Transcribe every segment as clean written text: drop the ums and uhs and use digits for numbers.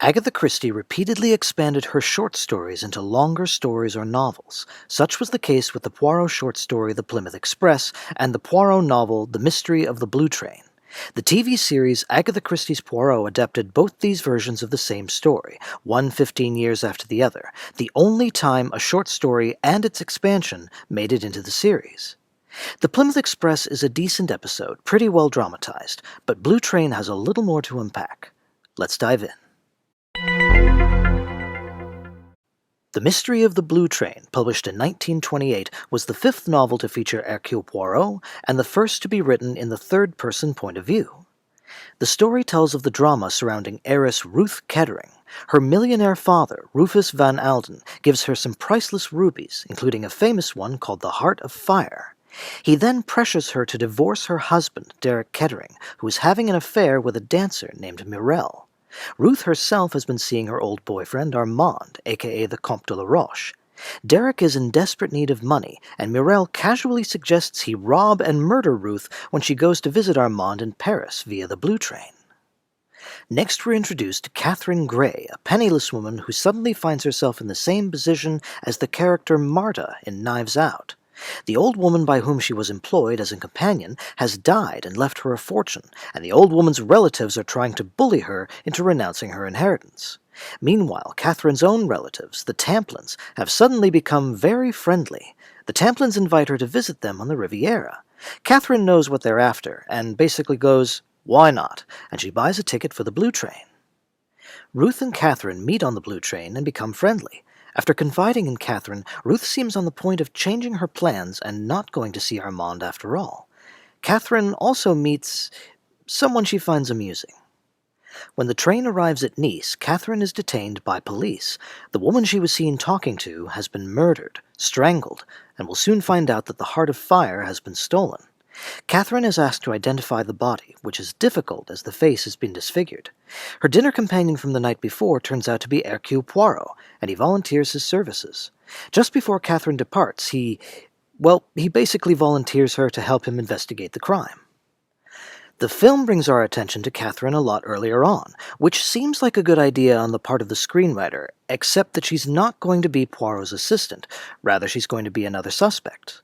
Agatha Christie repeatedly expanded her short stories into longer stories or novels. Such was the case with the Poirot short story The Plymouth Express and the Poirot novel The Mystery of the Blue Train. The TV series Agatha Christie's Poirot adapted both these versions of the same story, one 15 years after the other, the only time a short story and its expansion made it into the series. The Plymouth Express is a decent episode, pretty well dramatized, but Blue Train has a little more to unpack. Let's dive in. The Mystery of the Blue Train, published in 1928, was the fifth novel to feature Hercule Poirot and the first to be written in the third-person point of view. The story tells of the drama surrounding heiress Ruth Kettering. Her millionaire father, Rufus Van Alden, gives her some priceless rubies, including a famous one called the Heart of Fire. He then pressures her to divorce her husband, Derek Kettering, who is having an affair with a dancer named Mirelle. Ruth herself has been seeing her old boyfriend, Armand, aka the Comte de la Roche. Derek is in desperate need of money, and Mirelle casually suggests he rob and murder Ruth when she goes to visit Armand in Paris via the Blue Train. Next we're introduced to Catherine Gray, a penniless woman who suddenly finds herself in the same position as the character Marta in Knives Out. The old woman by whom she was employed as a companion has died and left her a fortune, and the old woman's relatives are trying to bully her into renouncing her inheritance. Meanwhile, Catherine's own relatives, the Tamplins, have suddenly become very friendly. The Tamplins invite her to visit them on the Riviera. Catherine knows what they're after, and basically goes, "Why not?" and she buys a ticket for the Blue Train. Ruth and Catherine meet on the Blue Train and become friendly. After confiding in Catherine, Ruth seems on the point of changing her plans and not going to see Armand after all. Catherine also meets someone she finds amusing. When the train arrives at Nice, Catherine is detained by police. The woman she was seen talking to has been murdered, strangled, and will soon find out that the Heart of Fire has been stolen. Catherine is asked to identify the body, which is difficult as the face has been disfigured. Her dinner companion from the night before turns out to be Hercule Poirot, and he volunteers his services. Just before Catherine departs, he basically volunteers her to help him investigate the crime. The film brings our attention to Catherine a lot earlier on, which seems like a good idea on the part of the screenwriter, except that she's not going to be Poirot's assistant. Rather, she's going to be another suspect.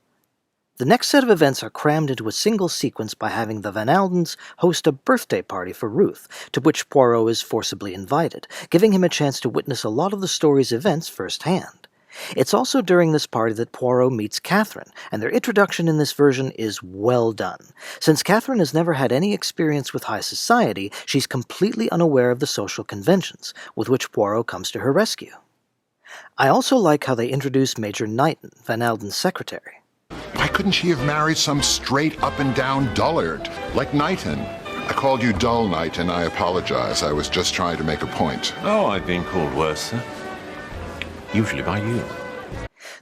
The next set of events are crammed into a single sequence by having the Van Aldens host a birthday party for Ruth, to which Poirot is forcibly invited, giving him a chance to witness a lot of the story's events firsthand. It's also during this party that Poirot meets Catherine, and their introduction in this version is well done. Since Catherine has never had any experience with high society, she's completely unaware of the social conventions, with which Poirot comes to her rescue. I also like how they introduce Major Knighton, Van Alden's secretary. Why couldn't she have married some straight up-and-down dullard, like Knighton? I called you dull, Knighton. I apologize. I was just trying to make a point. Oh, I've been called worse, sir. Usually by you.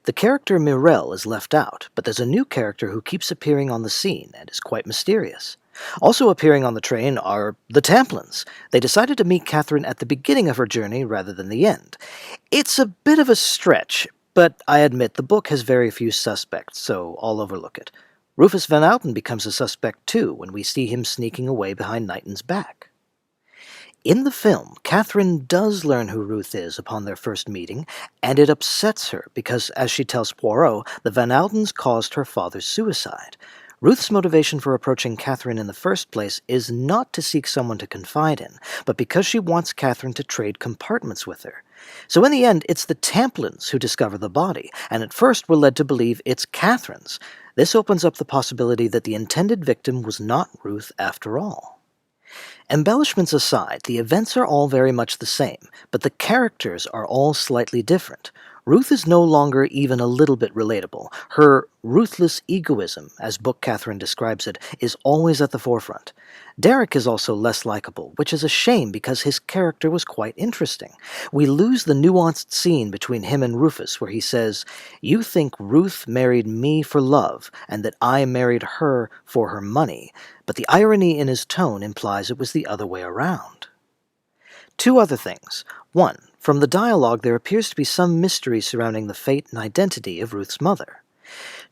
The character Mirelle is left out, but there's a new character who keeps appearing on the scene and is quite mysterious. Also appearing on the train are the Tamplins. They decided to meet Catherine at the beginning of her journey rather than the end. It's a bit of a stretch, but I admit the book has very few suspects, so I'll overlook it. Rufus Van Alden becomes a suspect too when we see him sneaking away behind Knighton's back. In the film, Catherine does learn who Ruth is upon their first meeting, and it upsets her because, as she tells Poirot, the Van Aldens caused her father's suicide. Ruth's motivation for approaching Catherine in the first place is not to seek someone to confide in, but because she wants Catherine to trade compartments with her. So in the end, it's the Tamplins who discover the body, and at first we're led to believe it's Catherine's. This opens up the possibility that the intended victim was not Ruth after all. Embellishments aside, the events are all very much the same, but the characters are all slightly different. Ruth is no longer even a little bit relatable. Her ruthless egoism, as Book Catherine describes it, is always at the forefront. Derek is also less likable, which is a shame because his character was quite interesting. We lose the nuanced scene between him and Rufus where he says, "You think Ruth married me for love, and that I married her for her money," but the irony in his tone implies it was the other way around. Two other things. One, from the dialogue there appears to be some mystery surrounding the fate and identity of Ruth's mother.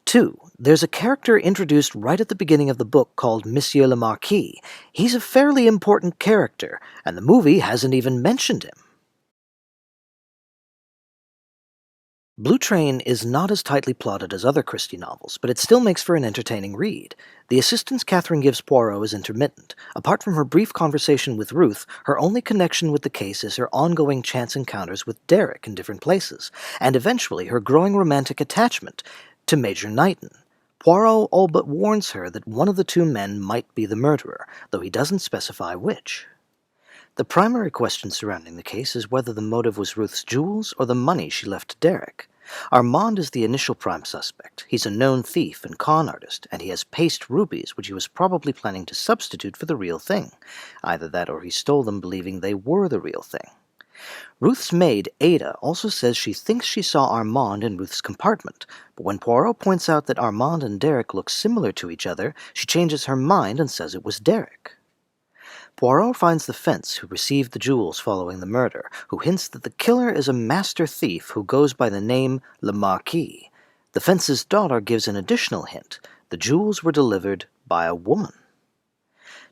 Two, there's a character introduced right at the beginning of the book called Monsieur le Marquis. He's a fairly important character, and the movie hasn't even mentioned him. Blue Train is not as tightly plotted as other Christie novels, but it still makes for an entertaining read. The assistance Catherine gives Poirot is intermittent. Apart from her brief conversation with Ruth, her only connection with the case is her ongoing chance encounters with Derek in different places, and eventually her growing romantic attachment to Major Knighton. Poirot all but warns her that one of the two men might be the murderer, though he doesn't specify which. The primary question surrounding the case is whether the motive was Ruth's jewels or the money she left to Derek. Armand is the initial prime suspect. He's a known thief and con artist, and he has paste rubies which he was probably planning to substitute for the real thing. Either that or he stole them believing they were the real thing. Ruth's maid, Ada, also says she thinks she saw Armand in Ruth's compartment, but when Poirot points out that Armand and Derek look similar to each other, she changes her mind and says it was Derek. Poirot finds the fence who received the jewels following the murder, who hints that the killer is a master thief who goes by the name Le Marquis. The fence's daughter gives an additional hint. The jewels were delivered by a woman.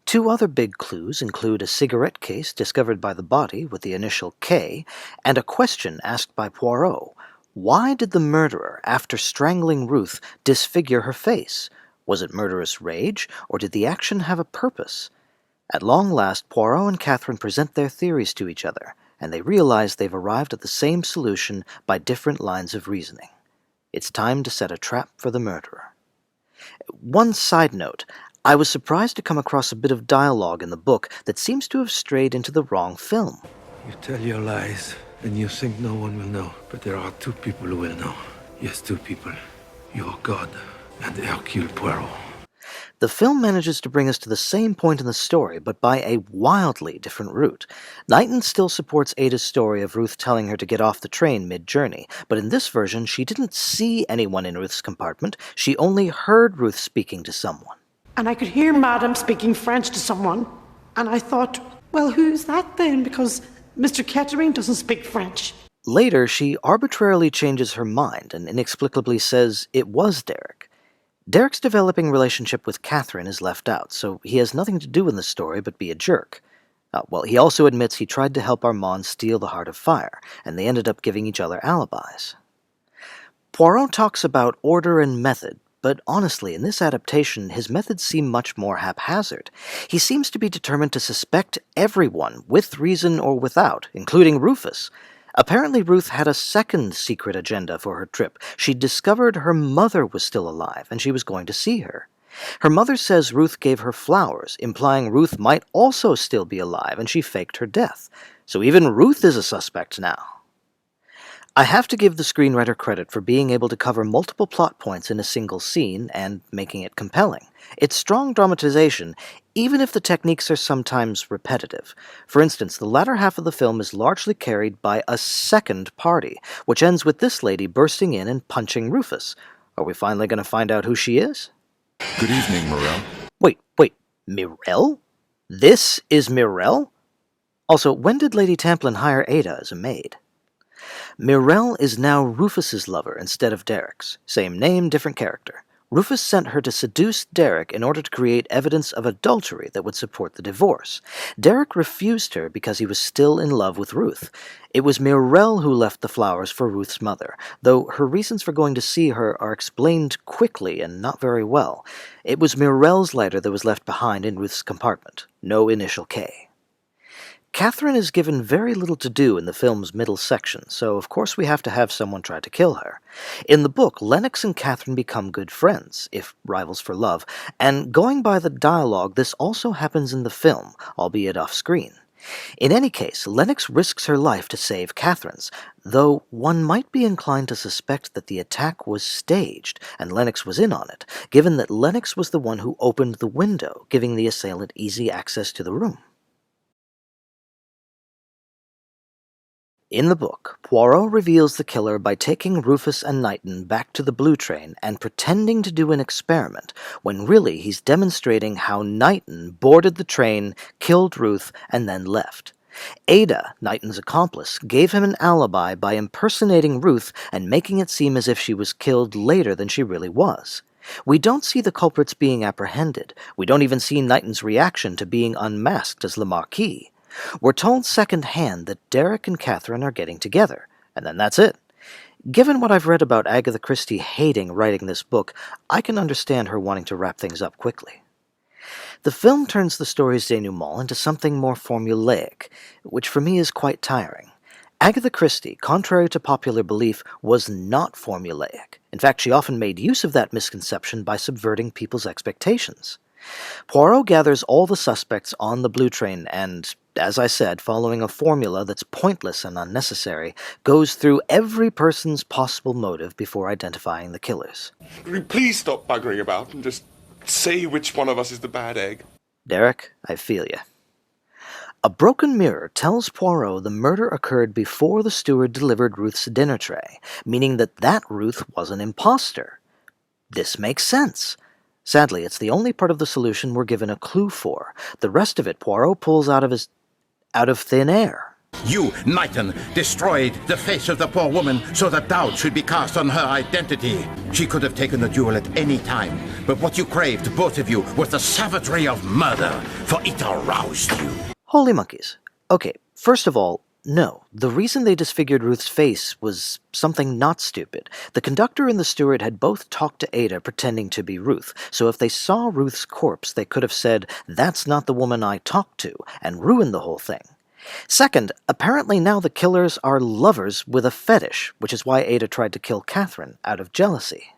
Two other big clues include a cigarette case discovered by the body with the initial K, and a question asked by Poirot. Why did the murderer, after strangling Ruth, disfigure her face? Was it murderous rage, or did the action have a purpose? At long last, Poirot and Catherine present their theories to each other, and they realize they've arrived at the same solution by different lines of reasoning. It's time to set a trap for the murderer. One side note, I was surprised to come across a bit of dialogue in the book that seems to have strayed into the wrong film. You tell your lies, and you think no one will know, but there are two people who will know. Yes, two people. Your God and Hercule Poirot. The film manages to bring us to the same point in the story, but by a wildly different route. Knighton still supports Ada's story of Ruth telling her to get off the train mid-journey, but in this version she didn't see anyone in Ruth's compartment, she only heard Ruth speaking to someone. And I could hear Madame speaking French to someone, and I thought, well, who's that then? Because Mr. Kettering doesn't speak French. Later, she arbitrarily changes her mind and inexplicably says it was Derek. Derek's developing relationship with Catherine is left out, so he has nothing to do in the story but be a jerk. He also admits he tried to help Armand steal the Heart of Fire, and they ended up giving each other alibis. Poirot talks about order and method, but honestly, in this adaptation, his methods seem much more haphazard. He seems to be determined to suspect everyone, with reason or without, including Rufus. Apparently Ruth had a second secret agenda for her trip. She'd discovered her mother was still alive, and she was going to see her. Her mother says Ruth gave her flowers, implying Ruth might also still be alive, and she faked her death. So even Ruth is a suspect now. I have to give the screenwriter credit for being able to cover multiple plot points in a single scene and making it compelling. It's strong dramatization, even if the techniques are sometimes repetitive. For instance, the latter half of the film is largely carried by a second party, which ends with this lady bursting in and punching Rufus. Are we finally going to find out who she is? Good evening, Morel. Wait, Mirelle? This is Mirelle? Also, when did Lady Tamplin hire Ada as a maid? Mirelle is now Rufus's lover instead of Derek's. Same name, different character. Rufus sent her to seduce Derek in order to create evidence of adultery that would support the divorce. Derek refused her because he was still in love with Ruth. It was Mirelle who left the flowers for Ruth's mother, though her reasons for going to see her are explained quickly and not very well. It was Mirelle's letter that was left behind in Ruth's compartment. No initial K. Catherine is given very little to do in the film's middle section, so of course we have to have someone try to kill her. In the book, Lennox and Catherine become good friends, if rivals for love, and going by the dialogue, this also happens in the film, albeit off-screen. In any case, Lennox risks her life to save Catherine's, though one might be inclined to suspect that the attack was staged, and Lennox was in on it, given that Lennox was the one who opened the window, giving the assailant easy access to the room. In the book, Poirot reveals the killer by taking Rufus and Knighton back to the Blue Train and pretending to do an experiment, when really he's demonstrating how Knighton boarded the train, killed Ruth, and then left. Ada, Knighton's accomplice, gave him an alibi by impersonating Ruth and making it seem as if she was killed later than she really was. We don't see the culprits being apprehended. We don't even see Knighton's reaction to being unmasked as Le Marquis. We're told secondhand that Derek and Catherine are getting together, and then that's it. Given what I've read about Agatha Christie hating writing this book, I can understand her wanting to wrap things up quickly. The film turns the story's denouement into something more formulaic, which for me is quite tiring. Agatha Christie, contrary to popular belief, was not formulaic. In fact, she often made use of that misconception by subverting people's expectations. Poirot gathers all the suspects on the Blue Train and, as I said, following a formula that's pointless and unnecessary, goes through every person's possible motive before identifying the killers. Please stop buggering about and just say which one of us is the bad egg. Derek, I feel ya. A broken mirror tells Poirot the murder occurred before the steward delivered Ruth's dinner tray, meaning that Ruth was an imposter. This makes sense. Sadly, it's the only part of the solution we're given a clue for. The rest of it Poirot pulls out of thin air. You, Knighton, destroyed the face of the poor woman so that doubt should be cast on her identity. She could have taken the duel at any time, but what you craved, both of you, was the savagery of murder, for it aroused you. Holy monkeys. Okay, first of all, no. The reason they disfigured Ruth's face was something not stupid. The conductor and the steward had both talked to Ada pretending to be Ruth, so if they saw Ruth's corpse, they could have said, "That's not the woman I talked to," and ruined the whole thing. Second, apparently now the killers are lovers with a fetish, which is why Ada tried to kill Catherine out of jealousy.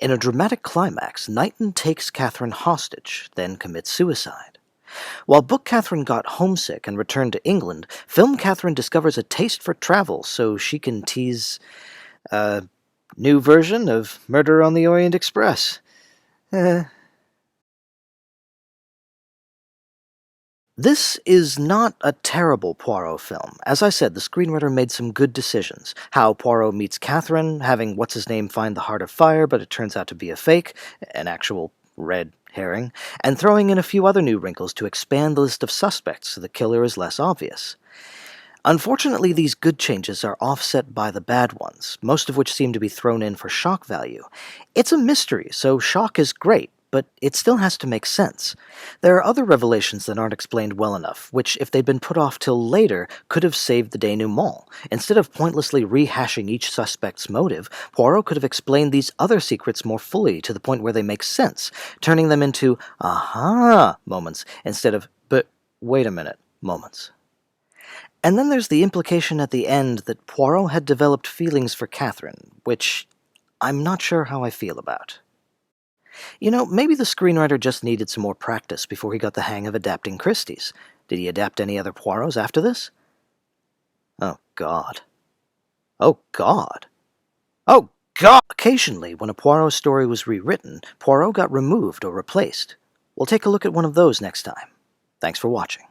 In a dramatic climax, Knighton takes Catherine hostage, then commits suicide. While Book Catherine got homesick and returned to England, Film Catherine discovers a taste for travel so she can tease a new version of Murder on the Orient Express. This is not a terrible Poirot film. As I said, the screenwriter made some good decisions. How Poirot meets Catherine, having what's-his-name find the Heart of Fire, but it turns out to be a fake, an actual red herring, and throwing in a few other new wrinkles to expand the list of suspects so the killer is less obvious. Unfortunately, these good changes are offset by the bad ones, most of which seem to be thrown in for shock value. It's a mystery, so shock is great, but it still has to make sense. There are other revelations that aren't explained well enough, which, if they'd been put off till later, could have saved the denouement. Instead of pointlessly rehashing each suspect's motive, Poirot could have explained these other secrets more fully to the point where they make sense, turning them into aha moments instead of but wait a minute moments. And then there's the implication at the end that Poirot had developed feelings for Catherine, which I'm not sure how I feel about. You know, maybe the screenwriter just needed some more practice before he got the hang of adapting Christie's. Did he adapt any other Poirots after this? Oh, God. Oh, God. Oh, God! Occasionally, when a Poirot story was rewritten, Poirot got removed or replaced. We'll take a look at one of those next time. Thanks for watching.